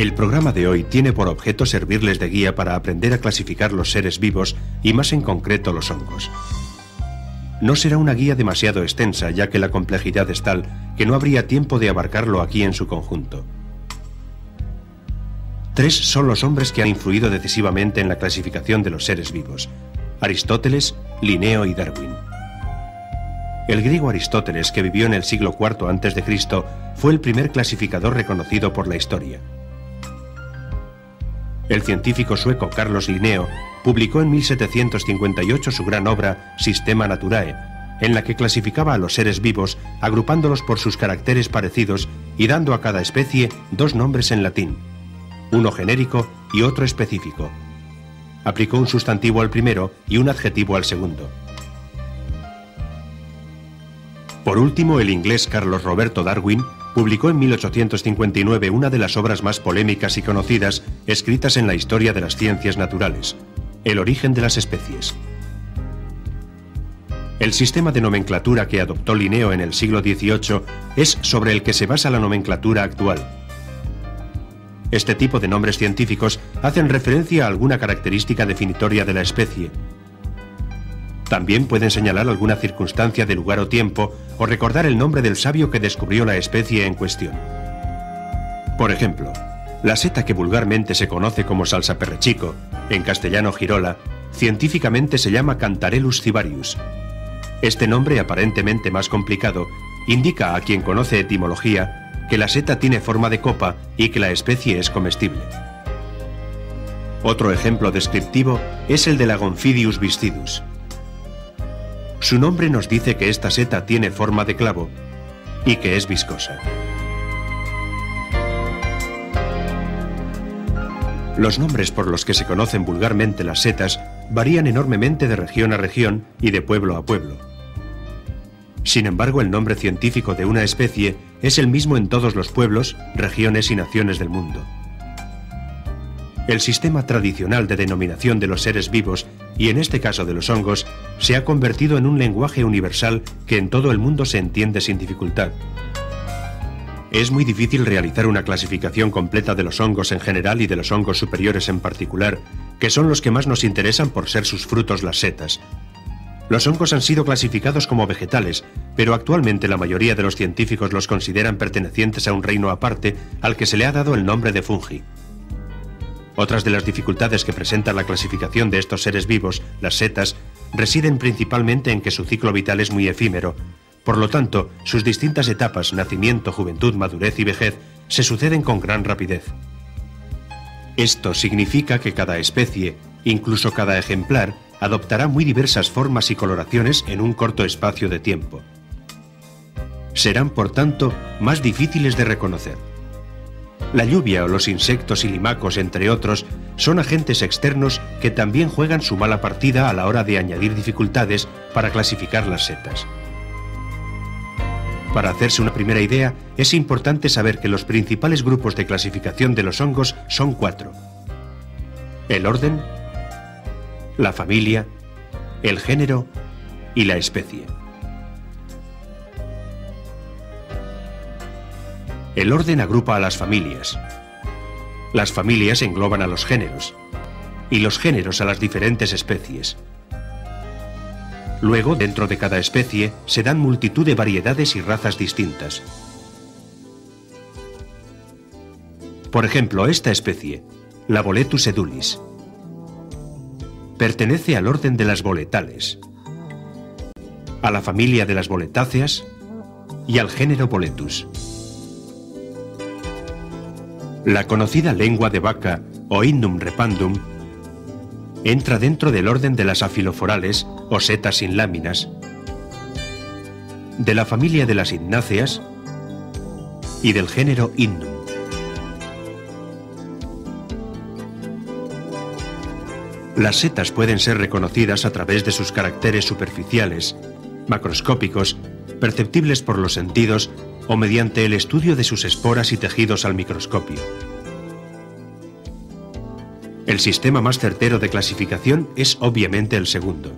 El programa de hoy tiene por objeto servirles de guía para aprender a clasificar los seres vivos y más en concreto los hongos. No será una guía demasiado extensa, ya que la complejidad es tal que no habría tiempo de abarcarlo aquí en su conjunto. 3 son los hombres que han influido decisivamente en la clasificación de los seres vivos: Aristóteles, Linneo y Darwin. El griego Aristóteles, que vivió en el siglo IV a.C., fue el primer clasificador reconocido por la historia. El científico sueco Carlos Linneo publicó en 1758 su gran obra Systema Naturae, en la que clasificaba a los seres vivos agrupándolos por sus caracteres parecidos y dando a cada especie 2 nombres en latín, uno genérico y otro específico. Aplicó un sustantivo al primero y un adjetivo al segundo. Por último, el inglés Carlos Roberto Darwin publicó en 1859 una de las obras más polémicas y conocidas escritas en la historia de las ciencias naturales: El origen de las especies. El sistema de nomenclatura que adoptó Linneo en el siglo XVIII es sobre el que se basa la nomenclatura actual. Este tipo de nombres científicos hacen referencia a alguna característica definitoria de la especie. También pueden señalar alguna circunstancia de lugar o tiempo o recordar el nombre del sabio que descubrió la especie en cuestión. Por ejemplo, la seta que vulgarmente se conoce como salsa perrechico, en castellano girola, científicamente se llama Cantarellus cibarius. Este nombre, aparentemente más complicado, indica a quien conoce etimología que la seta tiene forma de copa y que la especie es comestible. Otro ejemplo descriptivo es el de la Gomphidius viscidus. Su nombre nos dice que esta seta tiene forma de clavo y que es viscosa. Los nombres por los que se conocen vulgarmente las setas varían enormemente de región a región y de pueblo a pueblo. Sin embargo, el nombre científico de una especie es el mismo en todos los pueblos, regiones y naciones del mundo. El sistema tradicional de denominación de los seres vivos, y en este caso de los hongos, se ha convertido en un lenguaje universal que en todo el mundo se entiende sin dificultad. Es muy difícil realizar una clasificación completa de los hongos en general y de los hongos superiores en particular, que son los que más nos interesan por ser sus frutos las setas. Los hongos han sido clasificados como vegetales, pero actualmente la mayoría de los científicos los consideran pertenecientes a un reino aparte al que se le ha dado el nombre de fungi. Otras de las dificultades que presenta la clasificación de estos seres vivos, las setas, residen principalmente en que su ciclo vital es muy efímero. Por lo tanto, sus distintas etapas, nacimiento, juventud, madurez y vejez, se suceden con gran rapidez. Esto significa que cada especie, incluso cada ejemplar, adoptará muy diversas formas y coloraciones en un corto espacio de tiempo. Serán, por tanto, más difíciles de reconocer. La lluvia o los insectos y limacos, entre otros, son agentes externos que también juegan su mala partida a la hora de añadir dificultades para clasificar las setas. Para hacerse una primera idea, es importante saber que los principales grupos de clasificación de los hongos son 4: el orden, la familia, el género y la especie. El orden agrupa a las familias engloban a los géneros, y los géneros a las diferentes especies. Luego, dentro de cada especie, se dan multitud de variedades y razas distintas. Por ejemplo, esta especie, la Boletus edulis, pertenece al orden de las boletales, a la familia de las boletáceas y al género Boletus. La conocida lengua de vaca, o Hypnum repandum, entra dentro del orden de las afiloforales, o setas sin láminas, de la familia de las hipnáceas y del género Hypnum. Las setas pueden ser reconocidas a través de sus caracteres superficiales, macroscópicos, perceptibles por los sentidos o mediante el estudio de sus esporas y tejidos al microscopio. El sistema más certero de clasificación es obviamente el segundo.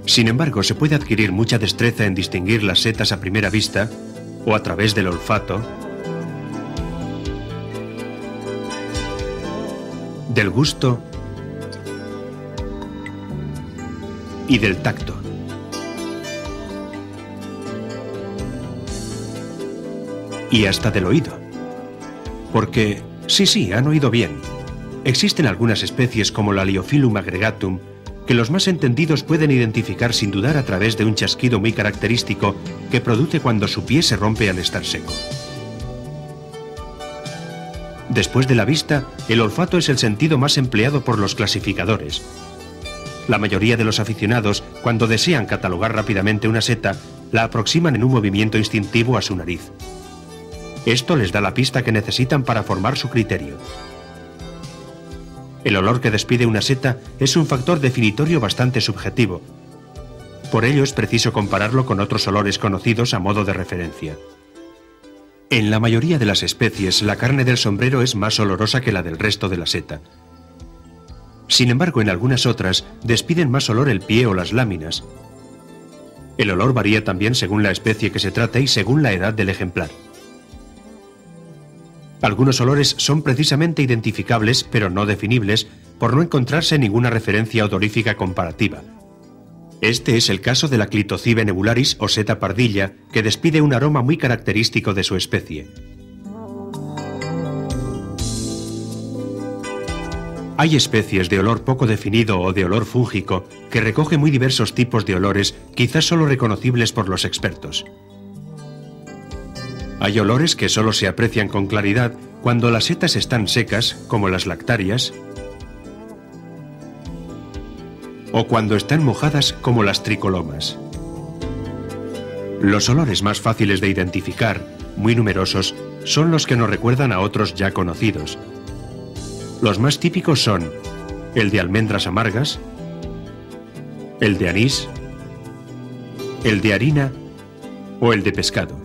Sin embargo, se puede adquirir mucha destreza en distinguir las setas a primera vista o a través del olfato, del gusto y del tacto. Y hasta del oído. Porque, sí, han oído bien. Existen algunas especies como la Liophyllum aggregatum que los más entendidos pueden identificar sin dudar a través de un chasquido muy característico que produce cuando su pie se rompe al estar seco. Después de la vista, el olfato es el sentido más empleado por los clasificadores. La mayoría de los aficionados, cuando desean catalogar rápidamente una seta, la aproximan en un movimiento instintivo a su nariz. Esto les da la pista que necesitan para formar su criterio. El olor que despide una seta es un factor definitorio bastante subjetivo. Por ello es preciso compararlo con otros olores conocidos a modo de referencia. En la mayoría de las especies, la carne del sombrero es más olorosa que la del resto de la seta. Sin embargo, en algunas otras, despiden más olor el pie o las láminas. El olor varía también según la especie que se trate y según la edad del ejemplar. Algunos olores son precisamente identificables, pero no definibles, por no encontrarse ninguna referencia odorífica comparativa. Este es el caso de la Clitocibe nebularis o seta pardilla, que despide un aroma muy característico de su especie. Hay especies de olor poco definido o de olor fúngico que recoge muy diversos tipos de olores, quizás solo reconocibles por los expertos. Hay olores que solo se aprecian con claridad cuando las setas están secas, como las lactarias, o cuando están mojadas, como las tricolomas. Los olores más fáciles de identificar, muy numerosos, son los que nos recuerdan a otros ya conocidos. Los más típicos son el de almendras amargas, el de anís, el de harina o el de pescado.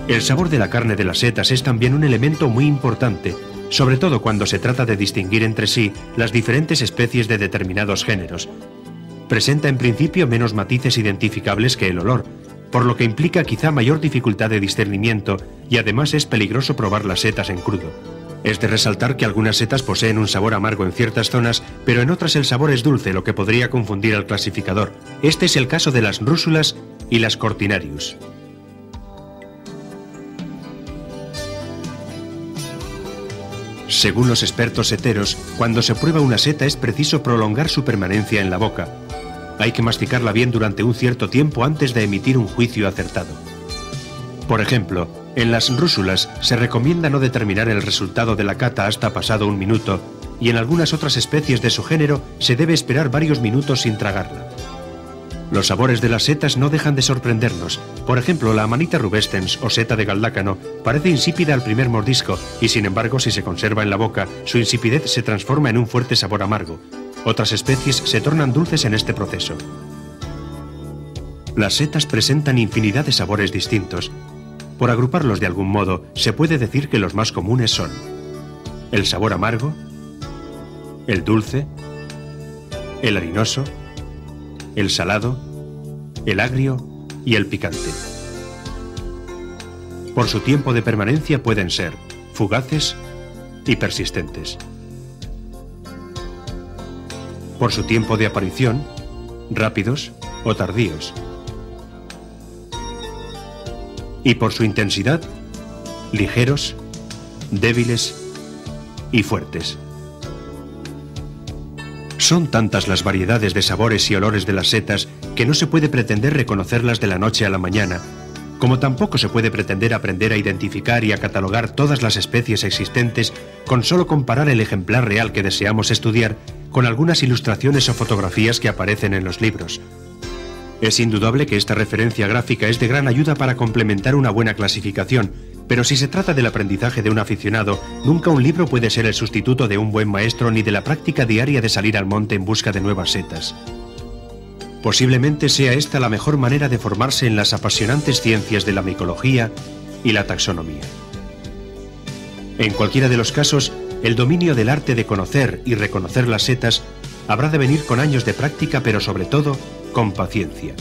El sabor de la carne de las setas es también un elemento muy importante, sobre todo cuando se trata de distinguir entre sí las diferentes especies de determinados géneros. Presenta en principio menos matices identificables que el olor, por lo que implica quizá mayor dificultad de discernimiento y además es peligroso probar las setas en crudo. Es de resaltar que algunas setas poseen un sabor amargo en ciertas zonas, pero en otras el sabor es dulce, lo que podría confundir al clasificador. Este es el caso de las rúsulas y las cortinarius. Según los expertos seteros, cuando se prueba una seta es preciso prolongar su permanencia en la boca. Hay que masticarla bien durante un cierto tiempo antes de emitir un juicio acertado. Por ejemplo, en las rúsulas se recomienda no determinar el resultado de la cata hasta pasado un minuto, y en algunas otras especies de su género se debe esperar varios minutos sin tragarla. Los sabores de las setas no dejan de sorprendernos. Por ejemplo, la Amanita rubescens o seta de galdácano parece insípida al primer mordisco y sin embargo si se conserva en la boca, su insipidez se transforma en un fuerte sabor amargo. Otras especies se tornan dulces en este proceso. Las setas presentan infinidad de sabores distintos. Por agruparlos de algún modo, se puede decir que los más comunes son el sabor amargo, el dulce, el harinoso, el salado, el agrio y el picante. Por su tiempo de permanencia pueden ser fugaces y persistentes. Por su tiempo de aparición, rápidos o tardíos. Y por su intensidad, ligeros, débiles y fuertes. Son tantas las variedades de sabores y olores de las setas que no se puede pretender reconocerlas de la noche a la mañana, como tampoco se puede pretender aprender a identificar y a catalogar todas las especies existentes con solo comparar el ejemplar real que deseamos estudiar con algunas ilustraciones o fotografías que aparecen en los libros. Es indudable que esta referencia gráfica es de gran ayuda para complementar una buena clasificación, pero si se trata del aprendizaje de un aficionado, nunca un libro puede ser el sustituto de un buen maestro ni de la práctica diaria de salir al monte en busca de nuevas setas. Posiblemente sea esta la mejor manera de formarse en las apasionantes ciencias de la micología y la taxonomía. En cualquiera de los casos, el dominio del arte de conocer y reconocer las setas habrá de venir con años de práctica, pero sobre todo con paciencia.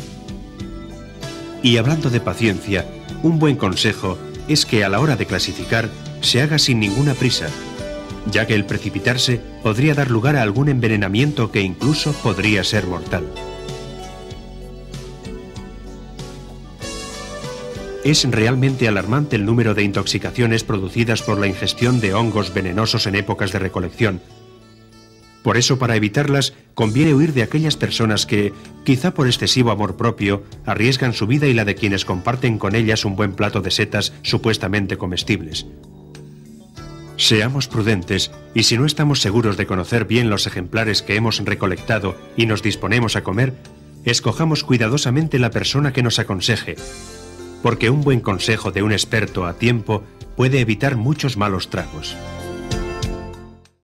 Y hablando de paciencia, un buen consejo es que a la hora de clasificar se haga sin ninguna prisa, ya que el precipitarse podría dar lugar a algún envenenamiento que incluso podría ser mortal. Es realmente alarmante el número de intoxicaciones producidas por la ingestión de hongos venenosos en épocas de recolección. Por eso, para evitarlas, conviene huir de aquellas personas que, quizá por excesivo amor propio, arriesgan su vida y la de quienes comparten con ellas un buen plato de setas supuestamente comestibles. Seamos prudentes y si no estamos seguros de conocer bien los ejemplares que hemos recolectado y nos disponemos a comer, escojamos cuidadosamente la persona que nos aconseje, porque un buen consejo de un experto a tiempo puede evitar muchos malos tragos.